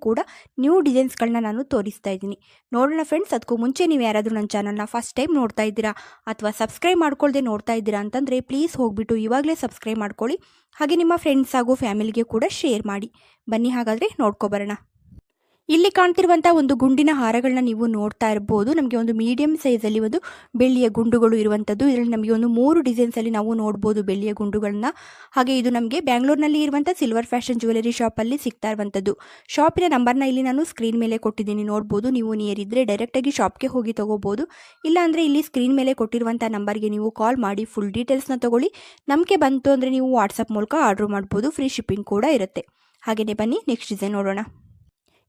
ಕೂಡ ನ್ಯೂ ಡಿಸೈನ್ಸ್ಗಳನ್ನ ನಾನು ತೋರಿಸ್ತಾ ಇದ್ದೀನಿ. ನೋಡೋಣ ಫ್ರೆಂಡ್ಸ್, ಅದಕ್ಕೂ ಮುಂಚೆ ನೀವು ಯಾರಾದರೂ ನನ್ನ ಚಾನಲ್ನ ಫಸ್ಟ್ ಟೈಮ್ ನೋಡ್ತಾ ಇದ್ದೀರಾ ಅಥವಾ ಸಬ್ಸ್ಕ್ರೈಬ್ ಮಾಡ್ಕೊಳ್ಳದೆ ನೋಡ್ತಾ ಇದ್ದೀರಾ ಅಂತಂದರೆ ಪ್ಲೀಸ್ ಹೋಗಿಬಿಟ್ಟು ಇವಾಗಲೇ ಸಬ್ಸ್ಕ್ರೈಬ್ ಮಾಡ್ಕೊಳ್ಳಿ. ಹಾಗೆ ನಿಮ್ಮ ಫ್ರೆಂಡ್ಸ್ ಹಾಗೂ ಫ್ಯಾಮಿಲಿಗೆ ಕೂಡ ಶೇರ್ ಮಾಡಿ. ಬನ್ನಿ ಹಾಗಾದರೆ ನೋಡ್ಕೊಬರೋಣ. ಇಲ್ಲಿ ಕಾಣ್ತಿರುವಂಥ ಒಂದು ಗುಂಡಿನ ಹಾರಗಳನ್ನ ನೀವು ನೋಡ್ತಾ ಇರ್ಬೋದು. ನಮಗೆ ಒಂದು ಮೀಡಿಯಂ ಸೈಜಲ್ಲಿ ಒಂದು ಬೆಳ್ಳಿಯ ಗುಂಡುಗಳು ಇರುವಂಥದ್ದು. ಇದರಲ್ಲಿ ನಮಗೆ ಒಂದು 3 ಡಿಸೈನ್ಸಲ್ಲಿ ನಾವು ನೋಡ್ಬೋದು ಬೆಳ್ಳಿಯ ಗುಂಡುಗಳನ್ನ. ಹಾಗೆ ಇದು ನಮಗೆ ಬ್ಯಾಂಗ್ಳೂರ್ನಲ್ಲಿ ಇರುವಂಥ ಸಿಲ್ವರ್ ಫ್ಯಾಷನ್ ಜ್ಯುವೆಲರಿ ಶಾಪಲ್ಲಿ ಸಿಗ್ತಾ ಇರುವಂಥದ್ದು. ಶಾಪಿನ ನಂಬರ್ನ ಇಲ್ಲಿ ನಾನು ಸ್ಕ್ರೀನ್ ಮೇಲೆ ಕೊಟ್ಟಿದ್ದೀನಿ, ನೋಡ್ಬೋದು. ನೀವು ನಿಯರ್ ಇದ್ದರೆ ಡೈರೆಕ್ಟಾಗಿ ಶಾಪ್ಗೆ ಹೋಗಿ ತೊಗೋಬೋದು. ಇಲ್ಲಾಂದರೆ ಇಲ್ಲಿ ಸ್ಕ್ರೀನ್ ಮೇಲೆ ಕೊಟ್ಟಿರುವಂಥ ನಂಬರ್ಗೆ ನೀವು ಕಾಲ್ ಮಾಡಿ ಫುಲ್ ಡೀಟೇಲ್ಸ್ನ ತೊಗೊಳ್ಳಿ. ನಮಗೆ ಬಂತು ಅಂದರೆ ನೀವು ವಾಟ್ಸಪ್ ಮೂಲಕ ಆರ್ಡ್ರ್ ಮಾಡ್ಬೋದು. ಫ್ರೀ ಶಿಪ್ಪಿಂಗ್ ಕೂಡ ಇರುತ್ತೆ. ಹಾಗೆಯೇ ಬನ್ನಿ ನೆಕ್ಸ್ಟ್ ಡಿಸೈನ್ ನೋಡೋಣ.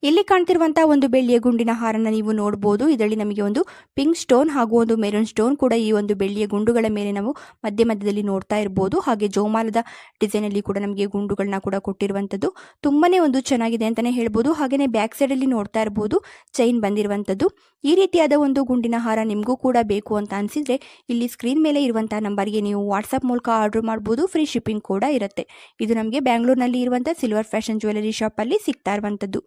ಇಲ್ಲಿ ಕಾಣ್ತಿರುವಂಥ ಒಂದು ಬೆಳ್ಳಿಯ ಗುಂಡಿನ ಹಾರನ ನೀವು ನೋಡ್ಬೋದು. ಇದರಲ್ಲಿ ನಮಗೆ ಒಂದು ಪಿಂಕ್ ಸ್ಟೋನ್ ಹಾಗೂ ಒಂದು ಮೆರೂನ್ ಸ್ಟೋನ್ ಕೂಡ ಈ ಒಂದು ಬೆಳ್ಳಿಯ ಗುಂಡುಗಳ ಮೇಲೆ ನಾವು ಮಧ್ಯದಲ್ಲಿ ನೋಡ್ತಾ ಇರ್ಬೋದು. ಹಾಗೆ ಜೋಮಾಲದ ಡಿಸೈನಲ್ಲಿ ಕೂಡ ನಮಗೆ ಗುಂಡುಗಳನ್ನ ಕೂಡ ಕೊಟ್ಟಿರುವಂಥದ್ದು ತುಂಬಾನೇ ಒಂದು ಚೆನ್ನಾಗಿದೆ ಅಂತಾನೆ ಹೇಳ್ಬೋದು. ಹಾಗೆಯೇ ಬ್ಯಾಕ್ ಸೈಡಲ್ಲಿ ನೋಡ್ತಾ ಇರ್ಬೋದು ಚೈನ್ ಬಂದಿರುವಂಥದ್ದು. ಈ ರೀತಿಯಾದ ಒಂದು ಗುಂಡಿನ ಹಾರ ನಿಮಗೂ ಕೂಡ ಬೇಕು ಅಂತ ಅನಿಸಿದ್ರೆ ಇಲ್ಲಿ ಸ್ಕ್ರೀನ್ ಮೇಲೆ ಇರುವಂಥ ನಂಬರ್ಗೆ ನೀವು ವಾಟ್ಸಪ್ ಮೂಲಕ ಆರ್ಡರ್ ಮಾಡ್ಬೋದು. ಫ್ರೀ ಶಿಪ್ಪಿಂಗ್ ಕೂಡ ಇರುತ್ತೆ. ಇದು ನಮಗೆ ಬ್ಯಾಂಗ್ಳೂರ್ನಲ್ಲಿ ಇರುವಂಥ ಸಿಲ್ವರ್ ಫ್ಯಾಷನ್ ಜ್ಯುವೆಲರಿ ಶಾಪಲ್ಲಿ ಸಿಗ್ತಾ ಇರುವಂಥದ್ದು.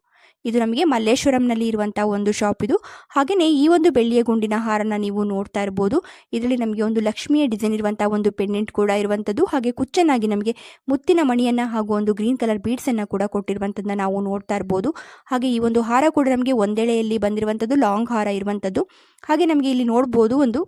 ಇದು ನಮಗೆ ಮಲ್ಲೇಶ್ವರಂನಲ್ಲಿ ಇರುವಂಥ ಒಂದು ಶಾಪ್ ಇದು. ಹಾಗೆಯೇ ಈ ಒಂದು ಬೆಳ್ಳಿಯ ಗುಂಡಿನ ಹಾರನ ನೀವು ನೋಡ್ತಾ ಇರ್ಬೋದು. ಇದರಲ್ಲಿ ನಮಗೆ ಒಂದು ಲಕ್ಷ್ಮಿಯ ಡಿಸೈನ್ ಇರುವಂಥ ಒಂದು ಪೆಂಡೆಂಟ್ ಕೂಡ ಇರುವಂಥದ್ದು. ಹಾಗೆ ಕುಚ್ಚನಾಗಿ ನಮಗೆ ಮುತ್ತಿನ ಮಣಿಯನ್ನು ಹಾಗೂ ಒಂದು ಗ್ರೀನ್ ಕಲರ್ ಬೀಡ್ಸನ್ನು ಕೂಡ ಕೊಟ್ಟಿರುವಂಥದ್ದನ್ನ ನಾವು ನೋಡ್ತಾ ಇರ್ಬೋದು. ಹಾಗೆ ಈ ಒಂದು ಹಾರ ಕೂಡ ನಮಗೆ ಒಂದೆಳೆಯಲ್ಲಿ ಬಂದಿರುವಂಥದ್ದು, ಲಾಂಗ್ ಹಾರ ಇರುವಂಥದ್ದು. ಹಾಗೆ ನಮಗೆ ಇಲ್ಲಿ ನೋಡ್ಬೋದು ಒಂದು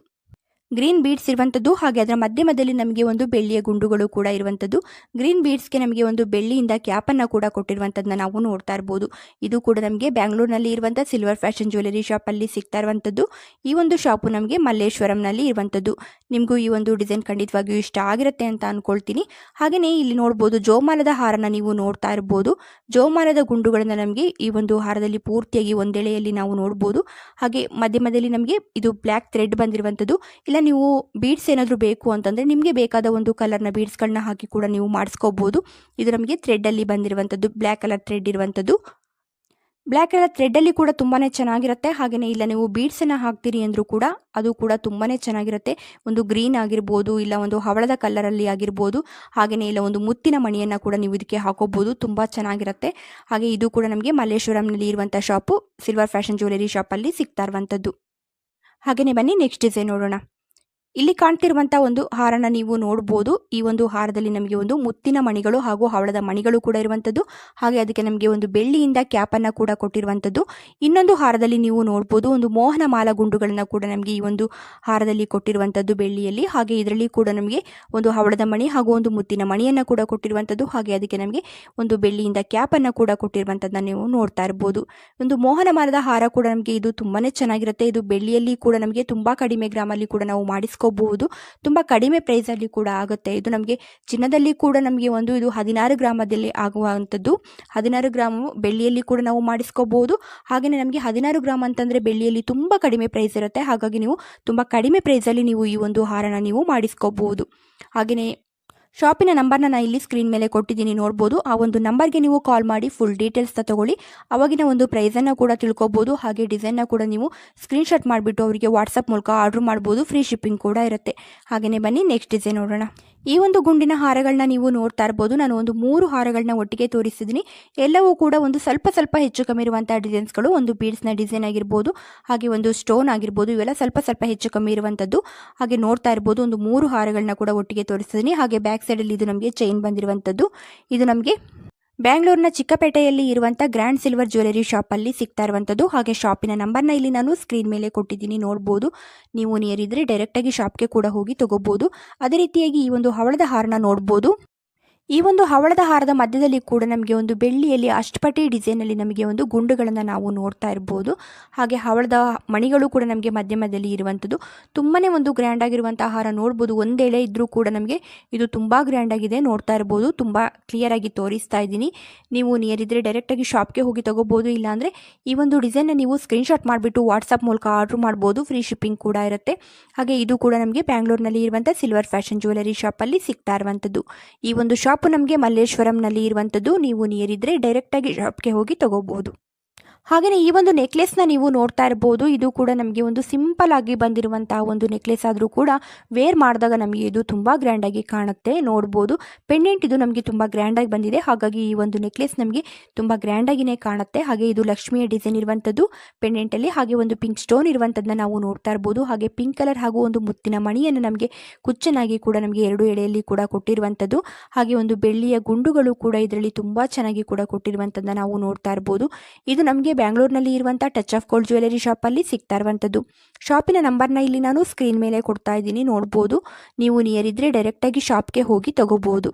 ಗ್ರೀನ್ ಬೀಡ್ಸ್ ಇರುವಂಥದ್ದು. ಹಾಗೆ ಅದರ ಮಧ್ಯದಲ್ಲಿ ನಮಗೆ ಒಂದು ಬೆಳ್ಳಿಯ ಗುಂಡುಗಳು ಕೂಡ ಇರುವಂಥದ್ದು. ಗ್ರೀನ್ ಬೀಡ್ಸ್ಗೆ ನಮಗೆ ಒಂದು ಬೆಳ್ಳಿಯಿಂದ ಕ್ಯಾಪನ್ನು ಕೂಡ ಕೊಟ್ಟಿರುವಂಥದ್ದನ್ನ ನಾವು ನೋಡ್ತಾ ಇರ್ಬೋದು. ಇದು ಕೂಡ ನಮಗೆ ಬ್ಯಾಂಗ್ಳೂರ್ನಲ್ಲಿ ಇರುವಂಥ ಸಿಲ್ವರ್ ಫ್ಯಾಷನ್ ಜ್ಯುವೆಲರಿ ಶಾಪಲ್ಲಿ ಸಿಗ್ತಾ ಇರುವಂಥದ್ದು. ಈ ಒಂದು ಶಾಪು ನಮಗೆ ಮಲ್ಲೇಶ್ವರಂನಲ್ಲಿ ಇರುವಂಥದ್ದು. ನಿಮಗೂ ಈ ಒಂದು ಡಿಸೈನ್ ಖಂಡಿತವಾಗಿಯೂ ಇಷ್ಟ ಆಗಿರುತ್ತೆ ಅಂತ ಅಂದ್ಕೊಳ್ತೀನಿ. ಹಾಗೆಯೇ ಇಲ್ಲಿ ನೋಡ್ಬೋದು ಜೋಮಾಲದ ಹಾರನ ನೀವು ನೋಡ್ತಾ ಇರ್ಬೋದು. ಜೋಮಾಲದ ಗುಂಡುಗಳನ್ನು ನಮಗೆ ಈ ಒಂದು ಹಾರದಲ್ಲಿ ಪೂರ್ತಿಯಾಗಿ ಒಂದೆಳೆಯಲ್ಲಿ ನಾವು ನೋಡ್ಬೋದು. ಹಾಗೆ ಮಧ್ಯದಲ್ಲಿ ನಮಗೆ ಇದು ಬ್ಲ್ಯಾಕ್ ಥ್ರೆಡ್ ಬಂದಿರುವಂಥದ್ದು. ಇಲ್ಲ ನೀವು ಬೀಡ್ಸ್ ಏನಾದರೂ ಬೇಕು ಅಂತಂದರೆ ನಿಮಗೆ ಬೇಕಾದ ಒಂದು ಕಲರ್ನ ಬೀಡ್ಸ್ಗಳನ್ನ ಹಾಕಿ ಕೂಡ ನೀವು ಮಾಡಿಸ್ಕೋಬೋದು. ಇದು ನಮಗೆ ಥ್ರೆಡ್ಡಲ್ಲಿ ಬಂದಿರುವಂಥದ್ದು, ಬ್ಲ್ಯಾಕ್ ಕಲರ್ ಥ್ರೆಡ್ ಇರುವಂಥದ್ದು. ಬ್ಲ್ಯಾಕ್ ಕಲರ್ ಥ್ರೆಡ್ಡಲ್ಲಿ ಕೂಡ ತುಂಬಾ ಚೆನ್ನಾಗಿರುತ್ತೆ. ಹಾಗೆಯೇ ಇಲ್ಲ ನೀವು ಬೀಡ್ಸನ್ನು ಹಾಕ್ತೀರಿ ಅಂದರೂ ಕೂಡ ಅದು ಕೂಡ ತುಂಬಾ ಚೆನ್ನಾಗಿರುತ್ತೆ. ಒಂದು ಗ್ರೀನ್ ಆಗಿರ್ಬೋದು, ಇಲ್ಲ ಒಂದು ಹವಳದ ಕಲರಲ್ಲಿ ಆಗಿರ್ಬೋದು. ಹಾಗೆಯೇ ಇಲ್ಲ ಒಂದು ಮುತ್ತಿನ ಮಣಿಯನ್ನು ಕೂಡ ನೀವು ಇದಕ್ಕೆ ಹಾಕೋಬೋದು. ತುಂಬ ಚೆನ್ನಾಗಿರುತ್ತೆ. ಹಾಗೆ ಇದು ಕೂಡ ನಮಗೆ ಮಲ್ಲೇಶ್ವರಂನಲ್ಲಿ ಇರುವಂಥ ಶಾಪು ಸಿಲ್ವರ್ ಫ್ಯಾಷನ್ ಜ್ಯುವೆಲರಿ ಶಾಪಲ್ಲಿ ಸಿಗ್ತಾ ಇರುವಂಥದ್ದು. ಹಾಗೆಯೇ ಬನ್ನಿ ನೆಕ್ಸ್ಟ್ ಡಿಸೈನ್ ನೋಡೋಣ. ಇಲ್ಲಿ ಕಾಣ್ತಿರುವಂಥ ಒಂದು ಹಾರನ ನೀವು ನೋಡ್ಬೋದು. ಈ ಒಂದು ಹಾರದಲ್ಲಿ ನಮಗೆ ಒಂದು ಮುತ್ತಿನ ಮಣಿಗಳು ಹಾಗೂ ಹವಳದ ಮಣಿಗಳು ಕೂಡ ಇರುವಂಥದ್ದು. ಹಾಗೆ ಅದಕ್ಕೆ ನಮಗೆ ಒಂದು ಬೆಳ್ಳಿಯಿಂದ ಕ್ಯಾಪನ್ನು ಕೂಡ ಕೊಟ್ಟಿರುವಂಥದ್ದು. ಇನ್ನೊಂದು ಹಾರದಲ್ಲಿ ನೀವು ನೋಡ್ಬೋದು ಒಂದು ಮೋಹನ ಮಾಲ ಗುಂಡುಗಳನ್ನು ಕೂಡ ನಮಗೆ ಈ ಒಂದು ಹಾರದಲ್ಲಿ ಕೊಟ್ಟಿರುವಂಥದ್ದು ಬೆಳ್ಳಿಯಲ್ಲಿ. ಹಾಗೆ ಇದರಲ್ಲಿ ಕೂಡ ನಮಗೆ ಒಂದು ಹವಳದ ಮಣಿ ಹಾಗೂ ಒಂದು ಮುತ್ತಿನ ಮಣಿಯನ್ನು ಕೂಡ ಕೊಟ್ಟಿರುವಂಥದ್ದು. ಹಾಗೆ ಅದಕ್ಕೆ ನಮಗೆ ಒಂದು ಬೆಳ್ಳಿಯಿಂದ ಕ್ಯಾಪನ್ನು ಕೂಡ ಕೊಟ್ಟಿರುವಂಥದ್ದನ್ನ ನೀವು ನೋಡ್ತಾ ಇರ್ಬೋದು. ಒಂದು ಮೋಹನ ಮಾಲದ ಹಾರ ಕೂಡ ನಮಗೆ ಇದು ತುಂಬಾ ಚೆನ್ನಾಗಿರುತ್ತೆ. ಇದು ಬೆಳ್ಳಿಯಲ್ಲಿ ಕೂಡ ನಮಗೆ ತುಂಬ ಕಡಿಮೆ ಗ್ರಾಮಲ್ಲಿ ಕೂಡ ನಾವು ಮಾಡಿಸ್ಕೋಬಹುದು. ತುಂಬ ಕಡಿಮೆ ಪ್ರೈಸಲ್ಲಿ ಕೂಡ ಆಗುತ್ತೆ. ಇದು ನಮಗೆ ಚಿನ್ನದಲ್ಲಿ ಕೂಡ ನಮಗೆ ಇದು 16 ಗ್ರಾಮದಲ್ಲಿ ಆಗುವಂಥದ್ದು. 16 ಗ್ರಾಮ್ ಬೆಳ್ಳಿಯಲ್ಲಿ ಕೂಡ ನಾವು ಮಾಡಿಸ್ಕೋಬಹುದು. ಹಾಗೆಯೇ ನಮಗೆ 16 ಗ್ರಾಮ್ ಅಂತಂದರೆ ಬೆಳ್ಳಿಯಲ್ಲಿ ತುಂಬ ಕಡಿಮೆ ಪ್ರೈಸ್ ಇರುತ್ತೆ. ಹಾಗಾಗಿ ನೀವು ತುಂಬ ಕಡಿಮೆ ಪ್ರೈಸಲ್ಲಿ ನೀವು ಈ ಒಂದು ಹಾರನ ನೀವು ಮಾಡಿಸ್ಕೋಬಹುದು. ಹಾಗೆಯೇ ಶಾಪಿನ ನಂಬರ್ನ ನಾನು ಇಲ್ಲಿ ಸ್ಕ್ರೀನ್ ಮೇಲೆ ಕೊಟ್ಟಿದ್ದೀನಿ, ನೋಡ್ಬೋದು. ಆ ಒಂದು ನಂಬರ್ಗೆ ನೀವು ಕಾಲ್ ಮಾಡಿ ಫುಲ್ ಡೀಟೇಲ್ಸ್ನ ತೊಗೊಳ್ಳಿ. ಅವಾಗಿನ ಒಂದು ಪ್ರೈಸನ್ನು ಕೂಡ ತಿಳ್ಕೊಬೋದು. ಹಾಗೆ ಡಿಸೈನ್ನ ಕೂಡ ನೀವು ಸ್ಕ್ರೀನ್ಶಾಟ್ ಮಾಡಿಬಿಟ್ಟು ಅವರಿಗೆ ವಾಟ್ಸಪ್ ಮೂಲಕ ಆರ್ಡ್ರ್ ಮಾಡ್ಬೋದು. ಫ್ರೀ ಶಿಪ್ಪಿಂಗ್ ಕೂಡ ಇರುತ್ತೆ. ಹಾಗೆಯೇ ಬನ್ನಿ ನೆಕ್ಸ್ಟ್ ಡಿಸೈನ್ ನೋಡೋಣ. ಈ ಒಂದು ಗುಂಡಿನ ಹಾರಗಳನ್ನ ನೀವು ನೋಡ್ತಾ ಇರ್ಬೋದು. ನಾನು ಒಂದು 3 ಹಾರಗಳನ್ನ ಒಟ್ಟಿಗೆ ತೋರಿಸಿದ್ದೀನಿ. ಎಲ್ಲವೂ ಕೂಡ ಒಂದು ಸ್ವಲ್ಪ ಹೆಚ್ಚು ಕಮ್ಮಿ ಇರುವಂಥ ಡಿಸೈನ್ಸ್ಗಳು. ಒಂದು ಬೀಡ್ಸ್ನ ಡಿಸೈನ್ ಆಗಿರ್ಬೋದು, ಹಾಗೆ ಒಂದು ಸ್ಟೋನ್ ಆಗಿರ್ಬೋದು, ಇವೆಲ್ಲ ಸ್ವಲ್ಪ ಹೆಚ್ಚು ಕಮ್ಮಿ ಇರುವಂಥದ್ದು. ಹಾಗೆ ನೋಡ್ತಾ ಇರ್ಬೋದು ಒಂದು 3 ಹಾರಗಳನ್ನ ಕೂಡ ಒಟ್ಟಿಗೆ ತೋರಿಸ್ತಿದ್ದೀನಿ. ಹಾಗೆ ಬ್ಯಾಕ್ ಸೈಡಲ್ಲಿ ಇದು ನಮಗೆ ಚೈನ್ ಬಂದಿರುವಂಥದ್ದು. ಇದು ನಮಗೆ ಬ್ಯಾಂಗ್ಳೂರಿನ ಚಿಕ್ಕಪೇಟೆಯಲ್ಲಿ ಇರುವಂಥ ಗ್ರ್ಯಾಂಡ್ ಸಿಲ್ವರ್ ಜ್ಯುವೆಲರಿ ಶಾಪಲ್ಲಿ ಸಿಗ್ತಾ ಇರುವಂಥದ್ದು. ಹಾಗೆ ಶಾಪಿನ ನಂಬರ್ನ ಇಲ್ಲಿ ನಾನು ಸ್ಕ್ರೀನ್ ಮೇಲೆ ಕೊಟ್ಟಿದ್ದೀನಿ, ನೋಡ್ಬೋದು. ನೀವು ನಿಯರ್ ಇದ್ದರೆ ಡೈರೆಕ್ಟಾಗಿ ಶಾಪ್ಗೆ ಕೂಡ ಹೋಗಿ ತೊಗೋಬೋದು. ಅದೇ ರೀತಿಯಾಗಿ ಈ ಒಂದು ಹವಳದ ಹಾರನ ನೋಡ್ಬೋದು. ಈ ಒಂದು ಹವಳದ ಹಾರದ ಮಧ್ಯದಲ್ಲಿ ಕೂಡ ನಮಗೆ ಒಂದು ಬೆಳ್ಳಿಯಲ್ಲಿ ಅಷ್ಟಪಟಿ ಡಿಸೈನಲ್ಲಿ ನಮಗೆ ಒಂದು ಗುಂಡುಗಳನ್ನು ನಾವು ನೋಡ್ತಾ ಇರ್ಬೋದು. ಹಾಗೆ ಹವಳದ ಮಣಿಗಳು ಕೂಡ ನಮಗೆ ಮಧ್ಯದಲ್ಲಿ ಇರುವಂಥದ್ದು. ತುಂಬಾ ಒಂದು ಗ್ರ್ಯಾಂಡ್ ಆಗಿರುವಂಥ ಹಾರ ನೋಡ್ಬೋದು. ಒಂದೆಳೆ ಇದ್ದರೂ ಕೂಡ ನಮಗೆ ಇದು ತುಂಬ ಗ್ರ್ಯಾಂಡ್ ಆಗಿದೆ, ನೋಡ್ತಾ ಇರ್ಬೋದು. ತುಂಬ ಕ್ಲಿಯರ್ ಆಗಿ ತೋರಿಸ್ತಾ ಇದ್ದೀನಿ. ನೀವು ನಿಯರ್ ಇದ್ದರೆ ಡೈರೆಕ್ಟಾಗಿ ಶಾಪ್ಗೆ ಹೋಗಿ ತೊಗೋಬೋದು. ಇಲ್ಲಾಂದರೆ ಈ ಒಂದು ಡಿಸೈನ್ನ ನೀವು ಸ್ಕ್ರೀನ್ಶಾಟ್ ಮಾಡಿಬಿಟ್ಟು ವಾಟ್ಸಪ್ ಮೂಲಕ ಆರ್ಡ್ರ್ ಮಾಡ್ಬೋದು. ಫ್ರೀ ಶಿಪ್ಪಿಂಗ್ ಕೂಡ ಇರುತ್ತೆ. ಹಾಗೆ ಇದು ಕೂಡ ನಮಗೆ ಬ್ಯಾಂಗ್ಳೂರ್ನಲ್ಲಿ ಇರುವಂಥ ಸಿಲ್ವರ್ ಫ್ಯಾಷನ್ ಜ್ಯುವೆಲರಿ ಶಾಪಲ್ಲಿ ಸಿಗ್ತಾ ಇರುವಂಥದ್ದು. ಈ ಒಂದು ಶಾಪು ನಮಗೆ ಮಲ್ಲೇಶ್ವರಂನಲ್ಲಿ ಇರುವಂಥದ್ದು. ನೀವು ನಿಯರ್ ಇದ್ದರೆ ಡೈರೆಕ್ಟಾಗಿ ಶಾಪ್ಗೆ ಹೋಗಿ ತೊಗೋಬಹುದು. ಹಾಗೆಯೇ ಈ ಒಂದು ನೆಕ್ಲೆಸ್ನ ನೀವು ನೋಡ್ತಾ ಇರ್ಬೋದು. ಇದು ಕೂಡ ನಮಗೆ ಒಂದು ಸಿಂಪಲ್ ಆಗಿ ಬಂದಿರುವಂತಹ ಒಂದು ನೆಕ್ಲೆಸ್ ಆದರೂ ಕೂಡ ವೇರ್ ಮಾಡಿದಾಗ ನಮಗೆ ಇದು ತುಂಬ ಗ್ರ್ಯಾಂಡಾಗಿ ಕಾಣುತ್ತೆ. ನೋಡ್ಬೋದು ಪೆಂಡೆಂಟ್ ಇದು ನಮಗೆ ತುಂಬ ಗ್ರ್ಯಾಂಡಾಗಿ ಬಂದಿದೆ. ಹಾಗಾಗಿ ಈ ಒಂದು ನೆಕ್ಲೆಸ್ ನಮಗೆ ತುಂಬ ಗ್ರ್ಯಾಂಡಾಗಿಯೇ ಕಾಣುತ್ತೆ. ಹಾಗೆ ಇದು ಲಕ್ಷ್ಮಿಯ ಡಿಸೈನ್ ಇರುವಂಥದ್ದು ಪೆಂಡೆಂಟಲ್ಲಿ. ಹಾಗೆ ಒಂದು ಪಿಂಕ್ ಸ್ಟೋನ್ ಇರುವಂಥದ್ದನ್ನ ನಾವು ನೋಡ್ತಾ ಇರ್ಬೋದು. ಹಾಗೆ ಪಿಂಕ್ ಕಲರ್ ಹಾಗೂ ಒಂದು ಮುತ್ತಿನ ಮಣಿಯನ್ನು ನಮಗೆ ಕುಚ್ಚನಾಗಿ ಕೂಡ ನಮಗೆ 2 ಎಳೆಯಲ್ಲಿ ಕೂಡ ಕೊಟ್ಟಿರುವಂಥದ್ದು. ಹಾಗೆ ಒಂದು ಬೆಳ್ಳಿಯ ಗುಂಡುಗಳು ಕೂಡ ಇದರಲ್ಲಿ ತುಂಬ ಚೆನ್ನಾಗಿ ಕೂಡ ಕೊಟ್ಟಿರುವಂಥದ್ದನ್ನ ನಾವು ನೋಡ್ತಾ ಇರ್ಬೋದು. ಇದು ನಮಗೆ ಬ್ಯಾಂಗ್ಳೂರಿನಲ್ಲಿ ಇರುವಂಥ ಟಚ್ ಆಫ್ ಗೋಲ್ಡ್ ಜ್ಯುವೆಲರಿ ಶಾಪಲ್ಲಿ ಸಿಗ್ತಾ ಇರುವಂಥದ್ದು. ಶಾಪಿನ ನಂಬರ್ನ ಇಲ್ಲಿ ನಾನು ಸ್ಕ್ರೀನ್ ಮೇಲೆ ಕೊಡ್ತಾ ಇದ್ದೀನಿ, ನೋಡ್ಬೋದು. ನೀವು ನಿಯರ್ ಇದ್ದರೆ ಡೈರೆಕ್ಟಾಗಿ ಶಾಪ್ಗೆ ಹೋಗಿ ತಗೋಬೋದು.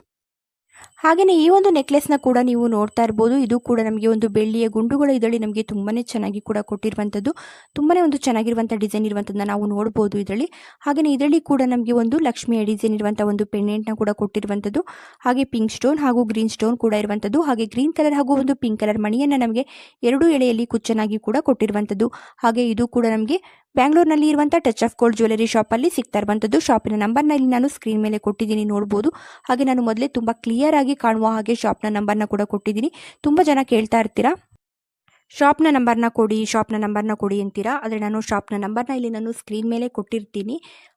ಹಾಗೆಯೇ ಈ ಒಂದು ನೆಕ್ಲೆಸ್ನ ಕೂಡ ನೀವು ನೋಡ್ತಾ ಇರ್ಬೋದು. ಇದು ಕೂಡ ನಮಗೆ ಒಂದು ಬೆಳ್ಳಿಯ ಗುಂಡುಗಳು ಇದರಲ್ಲಿ ನಮಗೆ ತುಂಬಾ ಚೆನ್ನಾಗಿ ಕೂಡ ಕೊಟ್ಟಿರುವಂಥದ್ದು. ತುಂಬಾ ಒಂದು ಚೆನ್ನಾಗಿರುವಂಥ ಡಿಸೈನ್ ಇರುವಂಥದ್ದನ್ನ ನಾವು ನೋಡ್ಬೋದು ಇದರಲ್ಲಿ. ಹಾಗೆಯೇ ಇದರಲ್ಲಿ ಕೂಡ ನಮಗೆ ಒಂದು ಲಕ್ಷ್ಮಿಯ ಡಿಸೈನ್ ಇರುವಂಥ ಒಂದು ಪೆಂಡೆಂಟ್ನ ಕೂಡ ಕೊಟ್ಟಿರುವಂಥದ್ದು. ಹಾಗೆ ಪಿಂಕ್ ಸ್ಟೋನ್ ಹಾಗೂ ಗ್ರೀನ್ ಸ್ಟೋನ್ ಕೂಡ ಇರುವಂಥದ್ದು. ಹಾಗೆ ಗ್ರೀನ್ ಕಲರ್ ಹಾಗೂ ಒಂದು ಪಿಂಕ್ ಕಲರ್ ಮಣಿಯನ್ನು ನಮಗೆ 2 ಎಳೆಯಲ್ಲಿ ಕುಚ್ಚನಾಗಿ ಕೂಡ ಕೊಟ್ಟಿರುವಂಥದ್ದು. ಹಾಗೆ ಇದು ಕೂಡ ನಮಗೆ ಬ್ಯಾಂಗ್ಳೂರಿನಲ್ಲಿ ಇರುವಂಥ ಟಚ್ ಆಫ್ ಗೋಲ್ಡ್ ಜ್ಯುವೆಲರಿ ಶಾಪಲ್ಲಿ ಸಿಗ್ತಾ ಇರುವಂಥದ್ದು. ಶಾಪಿನ ನಂಬರ್ನ ಇಲ್ಲಿ ನಾನು ಸ್ಕ್ರೀನ್ ಮೇಲೆ ಕೊಟ್ಟಿದ್ದೀನಿ, ನೋಡ್ಬೋದು. ಹಾಗೆ ನಾನು ಮೊದಲೇ ತುಂಬ ಕ್ಲಿಯರ್ ಆಗಿ ಕಾಣುವ ಹಾಗೆ ಶಾಪ್ನ ನಂಬರ್ನ ಕೂಡ ಕೊಟ್ಟಿದ್ದೀನಿ. ತುಂಬ ಜನ ಕೇಳ್ತಾ ಇರ್ತೀರಾ ಶಾಪ್ನ ನಂಬರ್ನ ಕೊಡಿ ಅಂತೀರಾ. ಆದರೆ ನಾನು ಶಾಪ್ನ ನಂಬರ್ನ ಇಲ್ಲಿ ನಾನು ಸ್ಕ್ರೀನ್ ಮೇಲೆ ಕೊಟ್ಟಿರ್ತೀನಿ.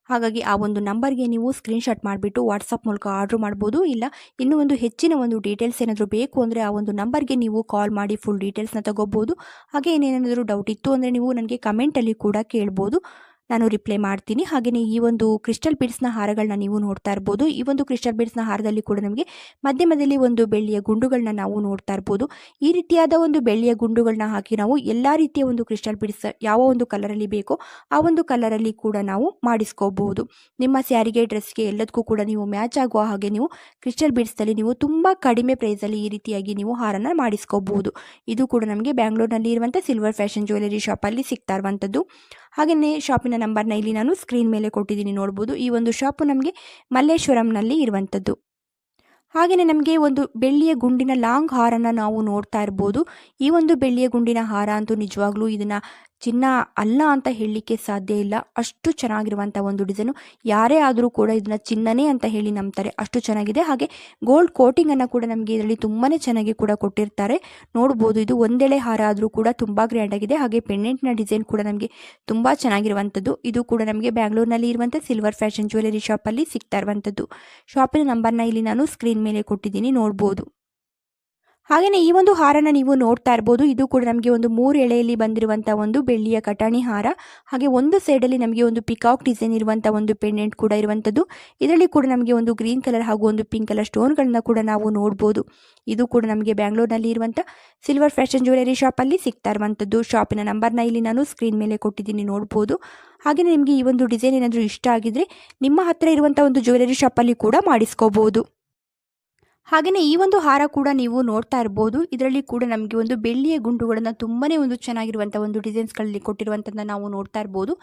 ಹಾಗಾಗಿ ಆ ಒಂದು ನಂಬರ್ಗೆ ನೀವು ಸ್ಕ್ರೀನ್ಶಾಟ್ ಮಾಡಿಬಿಟ್ಟು ವಾಟ್ಸಪ್ ಮೂಲಕ ಆರ್ಡ್ರ್ ಮಾಡ್ಬೋದು. ಇಲ್ಲ ಇನ್ನೂ ಒಂದು ಹೆಚ್ಚಿನ ಒಂದು ಡೀಟೇಲ್ಸ್ ಏನಾದರೂ ಬೇಕು ಅಂದರೆ ಆ ಒಂದು ನಂಬರ್ಗೆ ನೀವು ಕಾಲ್ ಮಾಡಿ ಫುಲ್ ಡೀಟೇಲ್ಸ್ನ ತಗೋಬೋದು. ಹಾಗೆ ಏನೇನಾದರೂ ಡೌಟ್ ಇತ್ತು ಅಂದರೆ ನೀವು ನನಗೆ ಕಮೆಂಟಲ್ಲಿ ಕೂಡ ಕೇಳ್ಬೋದು, ನಾನು ರಿಪ್ಲೈ ಮಾಡ್ತೀನಿ. ಹಾಗೆಯೇ ಈ ಒಂದು ಕ್ರಿಸ್ಟಲ್ ಬೀಡ್ಸ್ನ ಹಾರಗಳನ್ನ ನೀವು ನೋಡ್ತಾ ಇರ್ಬೋದು. ಈ ಒಂದು ಕ್ರಿಸ್ಟಲ್ ಬೀಡ್ಸ್ನ ಹಾರದಲ್ಲಿ ಕೂಡ ನಮಗೆ ಮಧ್ಯದಲ್ಲಿ ಒಂದು ಬೆಳ್ಳಿಯ ಗುಂಡುಗಳನ್ನ ನಾವು ನೋಡ್ತಾ ಇರ್ಬೋದು. ಈ ರೀತಿಯಾದ ಒಂದು ಬೆಳ್ಳಿಯ ಗುಂಡುಗಳನ್ನ ಹಾಕಿ ನಾವು ಎಲ್ಲ ರೀತಿಯ ಒಂದು ಕ್ರಿಸ್ಟಲ್ ಬೀಡ್ಸ್ ಯಾವ ಒಂದು ಕಲರಲ್ಲಿ ಬೇಕೋ ಆ ಒಂದು ಕಲರಲ್ಲಿ ಕೂಡ ನಾವು ಮಾಡಿಸ್ಕೋಬಹುದು. ನಿಮ್ಮ ಸ್ಯಾರಿಗೆ, ಡ್ರೆಸ್ಗೆ ಎಲ್ಲದಕ್ಕೂ ಕೂಡ ನೀವು ಮ್ಯಾಚ್ ಆಗುವ ಹಾಗೆ ನೀವು ಕ್ರಿಸ್ಟಲ್ ಬೀಡ್ಸ್ನಲ್ಲಿ ನೀವು ತುಂಬ ಕಡಿಮೆ ಪ್ರೈಸಲ್ಲಿ ಈ ರೀತಿಯಾಗಿ ನೀವು ಹಾರನ ಮಾಡಿಸ್ಕೋಬಹುದು. ಇದು ಕೂಡ ನಮಗೆ ಬ್ಯಾಂಗ್ಳೂರಿನಲ್ಲಿ ಇರುವಂಥ ಸಿಲ್ವರ್ ಫ್ಯಾಷನ್ ಜ್ಯುವೆಲರಿ ಶಾಪಲ್ಲಿ ಸಿಗ್ತಾ ಇರುವಂಥದ್ದು. ಹಾಗೆಯೇ ಶಾಪಿನ ನಂಬರ್ನ ಇಲ್ಲಿ ನಾನು ಸ್ಕ್ರೀನ್ ಮೇಲೆ ಕೊಟ್ಟಿದ್ದೀನಿ, ನೋಡ್ಬೋದು. ಈ ಒಂದು ಶಾಪು ನಮಗೆ ಮಲ್ಲೇಶ್ವರಂನಲ್ಲಿ ಇರುವಂಥದ್ದು. ಹಾಗೆಯೇ ನಮಗೆ ಒಂದು ಬೆಳ್ಳಿಯ ಗುಂಡಿನ ಲಾಂಗ್ ಹಾರನ ನಾವು ನೋಡ್ತಾ ಇರ್ಬೋದು. ಈ ಒಂದು ಬೆಳ್ಳಿಯ ಗುಂಡಿನ ಹಾರ ಅಂತೂ ನಿಜವಾಗ್ಲೂ ಇದನ್ನು ಚಿನ್ನ ಅಲ್ಲ ಅಂತ ಹೇಳಲಿಕ್ಕೆ ಸಾಧ್ಯ ಇಲ್ಲ. ಅಷ್ಟು ಚೆನ್ನಾಗಿರುವಂಥ ಒಂದು ಡಿಸೈನು. ಯಾರೇ ಆದರೂ ಕೂಡ ಇದನ್ನು ಚಿನ್ನನೇ ಅಂತ ಹೇಳಿ ನಂಬ್ತಾರೆ, ಅಷ್ಟು ಚೆನ್ನಾಗಿದೆ. ಹಾಗೆ ಗೋಲ್ಡ್ ಕೋಟಿಂಗನ್ನು ಕೂಡ ನಮಗೆ ಇದರಲ್ಲಿ ತುಂಬಾ ಚೆನ್ನಾಗಿ ಕೂಡ ಕೊಟ್ಟಿರ್ತಾರೆ, ನೋಡ್ಬೋದು. ಇದು ಒಂದೆಳೆ ಹಾರ ಆದರೂ ಕೂಡ ತುಂಬ ಗ್ರ್ಯಾಂಡಾಗಿದೆ. ಹಾಗೆ ಪೆಂಡೆಂಟ್ನ ಡಿಸೈನ್ ಕೂಡ ನಮಗೆ ತುಂಬ ಚೆನ್ನಾಗಿರುವಂಥದ್ದು. ಇದು ಕೂಡ ನಮಗೆ ಬ್ಯಾಂಗ್ಳೂರಿನಲ್ಲಿ ಇರುವಂಥ ಸಿಲ್ವರ್ ಫ್ಯಾಷನ್ ಜ್ಯುವೆಲರಿ ಶಾಪಲ್ಲಿ ಸಿಗ್ತಾ ಇರುವಂಥದ್ದು. ಶಾಪಿನ ನಂಬರ್ನ ಇಲ್ಲಿ ನಾನು ಸ್ಕ್ರೀನ್ ಮೇಲೆ ಕೊಟ್ಟಿದ್ದೀನಿ, ನೋಡ್ಬೋದು. ಹಾಗೆಯೇ ಈ ಒಂದು ಹಾರನ ನೀವು ನೋಡ್ತಾ ಇರ್ಬೋದು. ಇದು ಕೂಡ ನಮಗೆ ಒಂದು 3 ಎಳೆಯಲ್ಲಿ ಬಂದಿರುವಂಥ ಒಂದು ಬೆಳ್ಳಿಯ ಕಟಾಣಿ ಹಾರ. ಹಾಗೆ ಒಂದು ಸೈಡಲ್ಲಿ ನಮಗೆ ಒಂದು ಪಿಕಾಕ್ ಡಿಸೈನ್ ಇರುವಂಥ ಒಂದು ಪೆಂಡೆಂಟ್ ಕೂಡ ಇರುವಂಥದ್ದು. ಇದರಲ್ಲಿ ಕೂಡ ನಮಗೆ ಒಂದು ಗ್ರೀನ್ ಕಲರ್ ಹಾಗೂ ಒಂದು ಪಿಂಕ್ ಕಲರ್ ಸ್ಟೋನ್ಗಳನ್ನ ಕೂಡ ನಾವು ನೋಡ್ಬೋದು. ಇದು ಕೂಡ ನಮಗೆ ಬ್ಯಾಂಗ್ಳೂರಿನಲ್ಲಿ ಇರುವಂಥ ಸಿಲ್ವರ್ ಫ್ಯಾಷನ್ ಜ್ಯುವೆಲರಿ ಶಾಪಲ್ಲಿ ಸಿಗ್ತಾ ಇರುವಂಥದ್ದು. ಶಾಪಿನ ನಂಬರ್ನ ಇಲ್ಲಿ ನಾನು ಸ್ಕ್ರೀನ್ ಮೇಲೆ ಕೊಟ್ಟಿದ್ದೀನಿ, ನೋಡ್ಬೋದು. ಹಾಗೆಯೇ ನಿಮಗೆ ಈ ಒಂದು ಡಿಸೈನ್ ಏನಾದರೂ ಇಷ್ಟ ಆಗಿದ್ರೆ ನಿಮ್ಮ ಹತ್ತಿರ ಇರುವಂಥ ಒಂದು ಜ್ಯುವೆಲರಿ ಶಾಪಲ್ಲಿ ಕೂಡ ಮಾಡಿಸ್ಕೋಬೋದು. ಹಾಗೆಯೇ ಈ ಒಂದು ಹಾರ ಕೂಡ ನೀವು ನೋಡ್ತಾ ಇರ್ಬೋದು. ಇದರಲ್ಲಿ ಕೂಡ ನಮಗೆ ಒಂದು ಬೆಳ್ಳಿಯ ಗುಂಡುಗಳನ್ನು ತುಂಬಾ ಒಂದು ಚೆನ್ನಾಗಿರುವಂಥ ಒಂದು ಡಿಸೈನ್ಸ್ಗಳಲ್ಲಿ ಕೊಟ್ಟಿರುವಂಥದ್ದನ್ನ ನಾವು ನೋಡ್ತಾ ಇರ್ಬೋದು.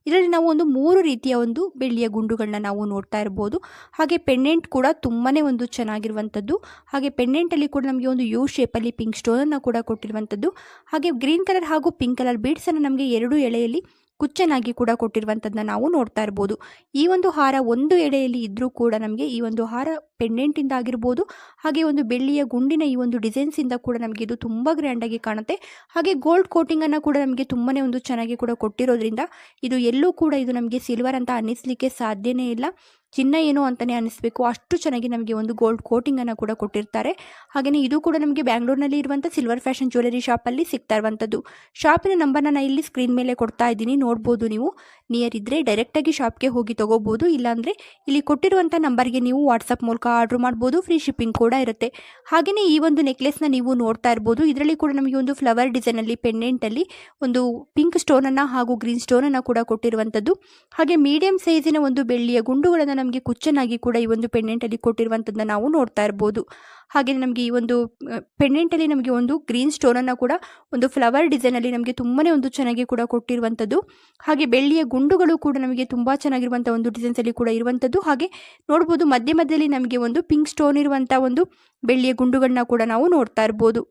ಇದರಲ್ಲಿ ನಾವು ಒಂದು 3 ರೀತಿಯ ಒಂದು ಬೆಳ್ಳಿಯ ಗುಂಡುಗಳನ್ನ ನಾವು ನೋಡ್ತಾ ಇರ್ಬೋದು. ಹಾಗೆ ಪೆಂಡೆಂಟ್ ಕೂಡ ತುಂಬಾ ಒಂದು ಚೆನ್ನಾಗಿರುವಂಥದ್ದು. ಹಾಗೆ ಪೆಂಡೆಂಟಲ್ಲಿ ಕೂಡ ನಮಗೆ ಒಂದು ಯು ಶೇಪಲ್ಲಿ ಪಿಂಕ್ ಸ್ಟೋನನ್ನು ಕೂಡ ಕೊಟ್ಟಿರುವಂಥದ್ದು. ಹಾಗೆ ಗ್ರೀನ್ ಕಲರ್ ಹಾಗೂ ಪಿಂಕ್ ಕಲರ್ ಬೀಡ್ಸನ್ನು ನಮಗೆ 2 ಎಳೆಯಲ್ಲಿ ಕುಚ್ಚನಾಗಿ ಕೂಡ ಕೊಟ್ಟಿರುವಂಥದ್ದನ್ನ ನಾವು ನೋಡ್ತಾ ಇರ್ಬೋದು. ಈ ಒಂದು ಹಾರ ಒಂದು ಎಳೆಯಲ್ಲಿ ಇದ್ದರೂ ಕೂಡ ನಮಗೆ ಈ ಒಂದು ಹಾರ ಪೆಂಡೆಂಟಿಂದ ಆಗಿರ್ಬೋದು, ಹಾಗೆ ಒಂದು ಬೆಳ್ಳಿಯ ಗುಂಡಿನ ಈ ಒಂದು ಡಿಸೈನ್ಸಿಂದ ಕೂಡ ನಮಗೆ ಇದು ತುಂಬ ಗ್ರ್ಯಾಂಡಾಗಿ ಕಾಣುತ್ತೆ. ಹಾಗೆ ಗೋಲ್ಡ್ ಕೋಟಿಂಗನ್ನು ಕೂಡ ನಮಗೆ ತುಂಬಾ ಒಂದು ಚೆನ್ನಾಗಿ ಕೂಡ ಕೊಟ್ಟಿರೋದ್ರಿಂದ ಇದು ಎಲ್ಲೂ ಕೂಡ ಇದು ನಮಗೆ ಸಿಲ್ವರ್ ಅಂತ ಅನ್ನಿಸ್ಲಿಕ್ಕೆ ಸಾಧ್ಯನೇ ಇಲ್ಲ. ಚಿನ್ನ ಏನೋ ಅಂತಲೇ ಅನ್ನಿಸ್ಬೇಕು, ಅಷ್ಟು ಚೆನ್ನಾಗಿ ನಮಗೆ ಒಂದು ಗೋಲ್ಡ್ ಕೋಟಿಂಗನ್ನು ಕೂಡ ಕೊಟ್ಟಿರ್ತಾರೆ. ಹಾಗೆಯೇ ಇದು ಕೂಡ ನಮಗೆ ಬ್ಯಾಂಗ್ಳೂರಿನಲ್ಲಿ ಇರುವಂಥ ಸಿಲ್ವರ್ ಫ್ಯಾಷನ್ ಜ್ಯುವೆಲರಿ ಶಾಪಲ್ಲಿ ಸಿಗ್ತಾ ಇರುವಂಥದ್ದು. ಶಾಪಿನ ನಂಬರ್ನ ನಾನು ಇಲ್ಲಿ ಸ್ಕ್ರೀನ್ ಮೇಲೆ ಕೊಡ್ತಾ ಇದ್ದೀನಿ, ನೋಡ್ಬೋದು. ನೀವು ನಿಯರ್ ಇದ್ದರೆ ಡೈರೆಕ್ಟಾಗಿ ಶಾಪ್ಗೆ ಹೋಗಿ ತೊಗೋಬೋದು. ಇಲ್ಲಾಂದರೆ ಇಲ್ಲಿ ಕೊಟ್ಟಿರುವಂಥ ನಂಬರ್ಗೆ ನೀವು ವಾಟ್ಸಪ್ ಮೂಲಕ ಆರ್ಡ್ರ್ ಮಾಡ್ಬೋದು, ಫ್ರೀ ಶಿಪ್ಪಿಂಗ್ ಕೂಡ ಇರುತ್ತೆ. ಹಾಗೆಯೇ ಈ ಒಂದು ನೆಕ್ಲೆಸ್ನ ನೀವು ನೋಡ್ತಾ ಇರ್ಬೋದು. ಇದರಲ್ಲಿ ಕೂಡ ನಮಗೆ ಒಂದು ಫ್ಲವರ್ ಡಿಸೈನಲ್ಲಿ ಪೆಂಡೆಂಟಲ್ಲಿ ಒಂದು ಪಿಂಕ್ ಸ್ಟೋನನ್ನು ಹಾಗೂ ಗ್ರೀನ್ ಸ್ಟೋನನ್ನು ಕೂಡ ಕೊಟ್ಟಿರುವಂಥದ್ದು. ಹಾಗೆ ಮೀಡಿಯಂ ಸೈಜಿನ ಒಂದು ಬೆಳ್ಳಿಯ ಗುಂಡುಗಳನ್ನು ನಮಗೆ ಕುಚ್ಚನಾಗಿ ಕೂಡ ಈ ಒಂದು ಪೆಂಡೆಂಟಲ್ಲಿ ಕೊಟ್ಟಿರುವಂಥದ್ದನ್ನ ನಾವು ನೋಡ್ತಾ ಇರ್ಬೋದು. ಹಾಗೆ ನಮಗೆ ಈ ಒಂದು ಪೆಂಡೆಂಟಲ್ಲಿ ನಮಗೆ ಒಂದು ಗ್ರೀನ್ ಸ್ಟೋನನ್ನು ಕೂಡ ಒಂದು ಫ್ಲವರ್ ಡಿಸೈನಲ್ಲಿ ನಮಗೆ ತುಂಬಾ ಒಂದು ಚೆನ್ನಾಗಿ ಕೂಡ ಕೊಟ್ಟಿರುವಂಥದ್ದು. ಹಾಗೆ ಬೆಳ್ಳಿಯ ಗುಂಡುಗಳು ಕೂಡ ನಮಗೆ ತುಂಬ ಚೆನ್ನಾಗಿರುವಂಥ ಒಂದು ಡಿಸೈನ್ಸಲ್ಲಿ ಕೂಡ ಇರುವಂಥದ್ದು. ಹಾಗೆ ನೋಡ್ಬೋದು ಮಧ್ಯದಲ್ಲಿ ನಮಗೆ ಒಂದು ಪಿಂಕ್ ಸ್ಟೋನ್ ಇರುವಂಥ ಒಂದು ಬೆಳ್ಳಿಯ ಗುಂಡುಗಳನ್ನ ಕೂಡ ನಾವು ನೋಡ್ತಾ ಇರ್ಬೋದು.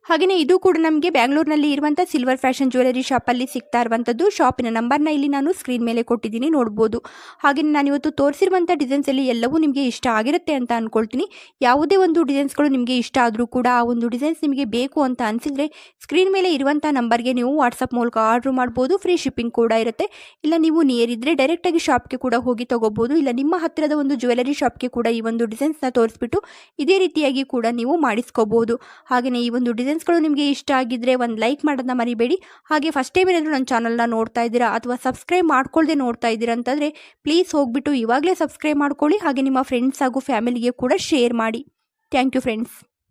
ಹಾಗೆಯೇ ಇದು ಕೂಡ ನಮಗೆ ಬ್ಯಾಂಗ್ಳೂರಿನಲ್ಲಿ ಇರುವಂಥ ಸಿಲ್ವರ್ ಫ್ಯಾಷನ್ ಜ್ಯುವೆಲರಿ ಶಾಪಲ್ಲಿ ಸಿಗ್ತಾ ಇರುವಂಥದ್ದು. ಶಾಪಿನ ನಂಬರ್ನ ಇಲ್ಲಿ ನಾನು ಸ್ಕ್ರೀನ್ ಮೇಲೆ ಕೊಟ್ಟಿದ್ದೀನಿ, ನೋಡ್ಬೋದು. ಹಾಗೆಯೇ ನಾನು ಇವತ್ತು ತೋರಿಸಿರುವಂಥ ಡಿಸೈನ್ಸಲ್ಲಿ ಎಲ್ಲವೂ ನಿಮಗೆ ಇಷ್ಟ ಆಗಿರುತ್ತೆ ಅಂತ ಅಂದ್ಕೊಳ್ತೀನಿ. ಯಾವುದೇ ಒಂದು ಡಿಸೈನ್ಸ್ಗಳು ನಿಮಗೆ ಇಷ್ಟ ಆದರೂ ಕೂಡ ಆ ಒಂದು ಡಿಸೈನ್ಸ್ ನಿಮಗೆ ಬೇಕು ಅಂತ ಅನಿಸಿದರೆ ಸ್ಕ್ರೀನ್ ಮೇಲೆ ಇರುವಂಥ ನಂಬರ್ಗೆ ನೀವು ವಾಟ್ಸಪ್ ಮೂಲಕ ಆರ್ಡ್ರ್ ಮಾಡ್ಬೋದು. ಫ್ರೀ ಶಿಪ್ಪಿಂಗ್ ಕೂಡ ಇರುತ್ತೆ. ಇಲ್ಲ ನೀವು ನಿಯರ್ ಇದ್ದರೆ ಡೈರೆಕ್ಟಾಗಿ ಶಾಪ್ಗೆ ಕೂಡ ಹೋಗಿ ತೊಗೋಬೋದು. ಇಲ್ಲ ನಿಮ್ಮ ಹತ್ತಿರದ ಒಂದು ಜ್ಯುವೆಲರಿ ಶಾಪ್ಗೆ ಕೂಡ ಈ ಒಂದು ಡಿಸೈನ್ಸ್ನ ತೋರಿಸ್ಬಿಟ್ಟು ಇದೇ ರೀತಿಯಾಗಿ ಕೂಡ ನೀವು ಮಾಡಿಸ್ಕೋಬೋದು. ಹಾಗೆಯೇ ಈ ಒಂದು ಡಿಸೈನ್ಸ್ಗಳು ನಿಮಗೆ ಇಷ್ಟ ಆಗಿದ್ದರೆ ಒಂದು ಲೈಕ್ ಮಾಡೋದನ್ನ ಮರಿಬೇಡಿ. ಹಾಗೆ ಫಸ್ಟ್ ಟೈಮ್ ಏನಾದರೂ ನನ್ನ ಚಾನಲ್ನ ನೋಡ್ತಾ ಇದ್ದೀರಾ ಅಥವಾ ಸಬ್ಸ್ಕ್ರೈಬ್ ಮಾಡ್ಕೊಳ್ಳದೆ ನೋಡ್ತಾ ಇದ್ದೀರಾ ಅಂತಂದರೆ ಪ್ಲೀಸ್ ಹೋಗ್ಬಿಟ್ಟು ಇವಾಗಲೇ ಸಬ್ಸ್ಕ್ರೈಬ್ ಮಾಡ್ಕೊಳ್ಳಿ. ಹಾಗೆ ನಿಮ್ಮ ಫ್ರೆಂಡ್ಸ್ ಹಾಗೂ ಫ್ಯಾಮಿಲಿಗೆ ಕೂಡ ಶೇರ್ ಮಾಡಿ. Thank you friends.